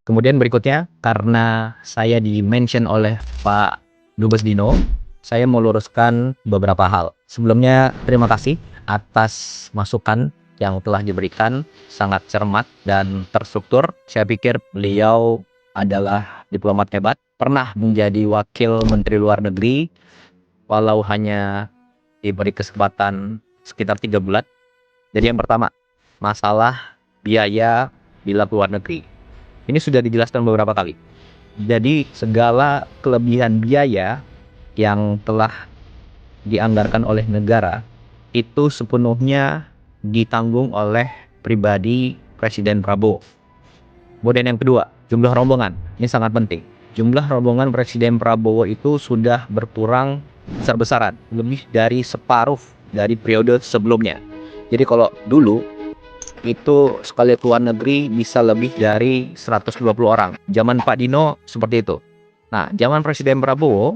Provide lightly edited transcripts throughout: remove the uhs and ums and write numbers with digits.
Kemudian berikutnya, karena saya di-mention oleh Pak Dubes Dino, saya mau luruskan beberapa hal. Sebelumnya, terima kasih atas masukan yang telah diberikan, sangat cermat dan terstruktur. Saya pikir beliau adalah diplomat hebat, pernah menjadi wakil Menteri Luar Negeri, walau hanya diberi kesempatan sekitar 3 bulan. Jadi yang pertama, masalah biaya bila ke luar negeri. Ini sudah dijelaskan beberapa kali. Jadi segala kelebihan biaya yang telah dianggarkan oleh negara itu sepenuhnya ditanggung oleh pribadi Presiden Prabowo. Kemudian yang kedua, jumlah rombongan. Ini sangat penting. Jumlah rombongan Presiden Prabowo itu sudah berkurang besar-besaran, lebih dari separuh dari periode sebelumnya. Jadi kalau dulu itu sekali ke luar negeri bisa lebih dari 120 orang. Zaman Pak Dino seperti itu. Nah, zaman Presiden Prabowo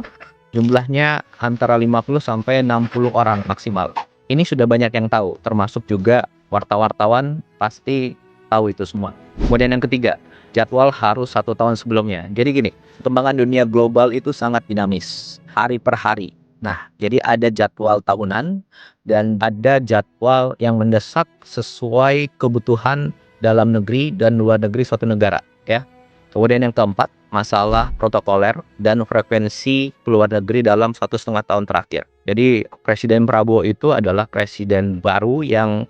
jumlahnya antara 50 sampai 60 orang maksimal. Ini sudah banyak yang tahu, termasuk juga wartawan pasti tahu itu semua. Kemudian yang ketiga, jadwal harus 1 tahun sebelumnya. Jadi gini, perkembangan dunia global itu sangat dinamis, hari per hari. Nah, jadi ada jadwal tahunan dan ada jadwal yang mendesak sesuai kebutuhan dalam negeri dan luar negeri suatu negara, ya. Kemudian yang keempat, masalah protokoler dan frekuensi keluar negeri dalam 1,5 tahun terakhir. Jadi Presiden Prabowo itu adalah presiden baru yang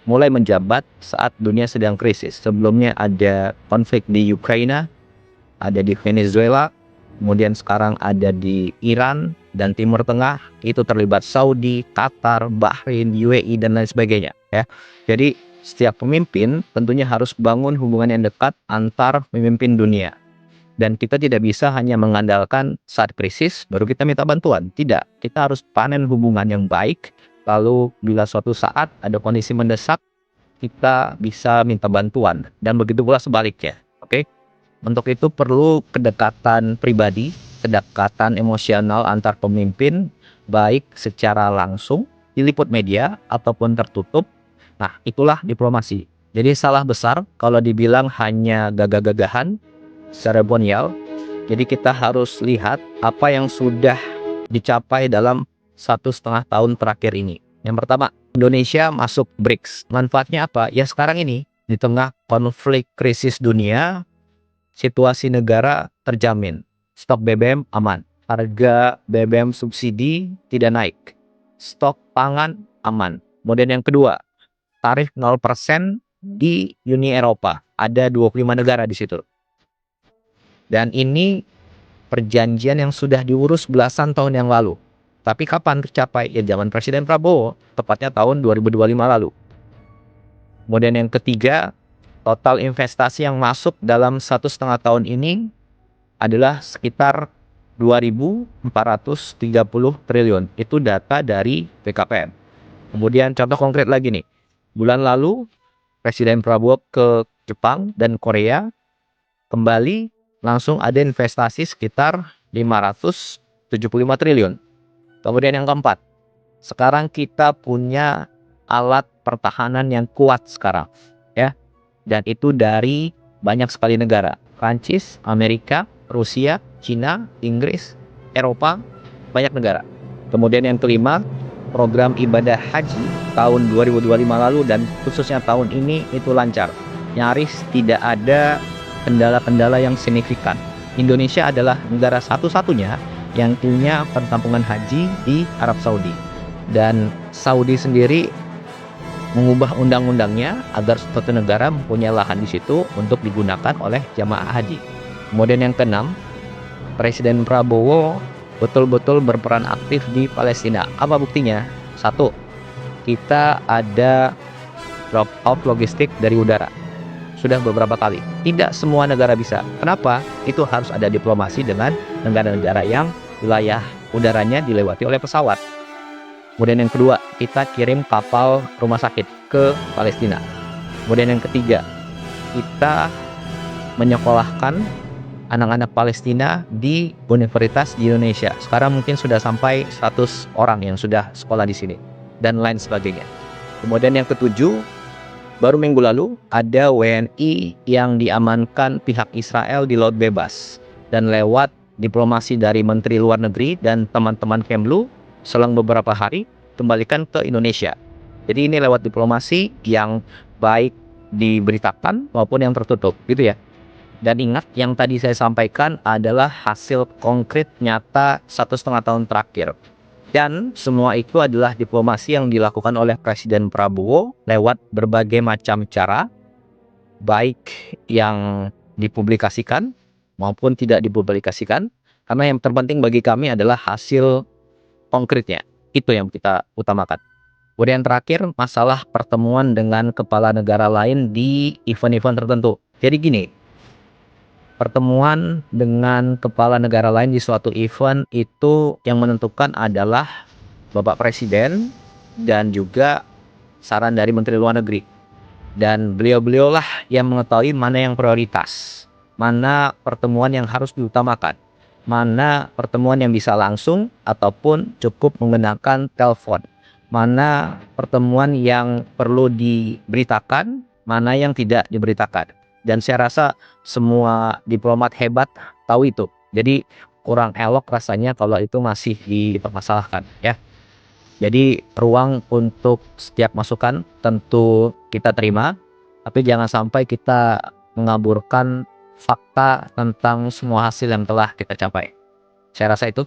mulai menjabat saat dunia sedang krisis. Sebelumnya ada konflik di Ukraina, ada di Venezuela, kemudian sekarang ada di Iran dan Timur Tengah, itu terlibat Saudi, Qatar, Bahrain, UAE dan lain sebagainya, ya. Jadi setiap pemimpin tentunya harus bangun hubungan yang dekat antar pemimpin dunia. Dan kita tidak bisa hanya mengandalkan saat krisis baru kita minta bantuan. Tidak, kita harus panen hubungan yang baik. Lalu bila suatu saat ada kondisi mendesak, kita bisa minta bantuan. Dan begitu pula sebaliknya. Oke? Untuk itu perlu kedekatan pribadi, kedekatan emosional antar pemimpin, baik secara langsung, diliput media, ataupun tertutup. Nah, itulah diplomasi. Jadi salah besar kalau dibilang hanya gagah-gagahan, seremonial. Jadi kita harus lihat apa yang sudah dicapai dalam 1,5 tahun terakhir ini. Yang pertama, Indonesia masuk BRICS. Manfaatnya apa? Ya sekarang ini, di tengah konflik krisis dunia, situasi negara terjamin. Stok BBM aman. Harga BBM subsidi tidak naik. Stok pangan aman. Kemudian yang kedua, tarif 0% di Uni Eropa. Ada 25 negara di situ. Dan ini perjanjian yang sudah diurus belasan tahun yang lalu. Tapi kapan tercapai? Ya zaman Presiden Prabowo, tepatnya tahun 2025 lalu. Kemudian yang ketiga, total investasi yang masuk dalam 1,5 tahun ini adalah sekitar 2.430 triliun. Itu data dari BKPM. Kemudian contoh konkret lagi nih. Bulan lalu Presiden Prabowo ke Jepang dan Korea, kembali langsung ada investasi sekitar 575 triliun. Kemudian yang keempat, sekarang kita punya alat pertahanan yang kuat sekarang, ya. Dan itu dari banyak sekali negara. Prancis, Amerika, Rusia, Cina, Inggris, Eropa, banyak negara. Kemudian yang kelima, program ibadah haji tahun 2025 lalu dan khususnya tahun ini itu lancar. Nyaris tidak ada kendala-kendala yang signifikan. Indonesia adalah negara satu-satunya yang punya perkampungan haji di Arab Saudi. Dan Saudi sendiri mengubah undang-undangnya agar suatu negara mempunyai lahan di situ untuk digunakan oleh jamaah haji. Kemudian yang keenam, Presiden Prabowo betul-betul berperan aktif di Palestina. Apa buktinya? Satu, kita ada drop off logistik dari udara. Sudah beberapa kali. Tidak semua negara bisa. Kenapa? Itu harus ada diplomasi dengan negara-negara yang wilayah udaranya dilewati oleh pesawat. Kemudian yang kedua, kita kirim kapal rumah sakit ke Palestina. Kemudian yang ketiga, kita menyekolahkan anak-anak Palestina di universitas di Indonesia. Sekarang mungkin sudah sampai 100 orang yang sudah sekolah di sini dan lain sebagainya. Kemudian yang ketujuh, Baru minggu lalu ada WNI yang diamankan pihak Israel di Laut Bebas, dan lewat diplomasi dari Menteri Luar Negeri dan teman-teman Kemlu selang beberapa hari kembalikan ke Indonesia. Jadi ini lewat diplomasi yang baik diberitakan maupun yang tertutup gitu ya. Dan ingat, yang tadi saya sampaikan adalah hasil konkret nyata 1,5 tahun terakhir. Dan semua itu adalah diplomasi yang dilakukan oleh Presiden Prabowo lewat berbagai macam cara, baik yang dipublikasikan maupun tidak dipublikasikan. Karena yang terpenting bagi kami adalah hasil konkretnya. Itu yang kita utamakan. Kemudian terakhir, masalah pertemuan dengan kepala negara lain di event-event tertentu. Jadi gini, pertemuan dengan kepala negara lain di suatu event itu yang menentukan adalah Bapak Presiden dan juga saran dari Menteri Luar Negeri. Dan beliau-beliaulah yang mengetahui mana yang prioritas, mana pertemuan yang harus diutamakan, mana pertemuan yang bisa langsung ataupun cukup menggunakan telepon, mana pertemuan yang perlu diberitakan, mana yang tidak diberitakan. Dan saya rasa semua diplomat hebat tahu itu. Jadi kurang elok rasanya kalau itu masih dipermasalahkan ya. Jadi ruang untuk setiap masukan tentu kita terima, tapi jangan sampai kita mengaburkan fakta tentang semua hasil yang telah kita capai. Saya rasa itu.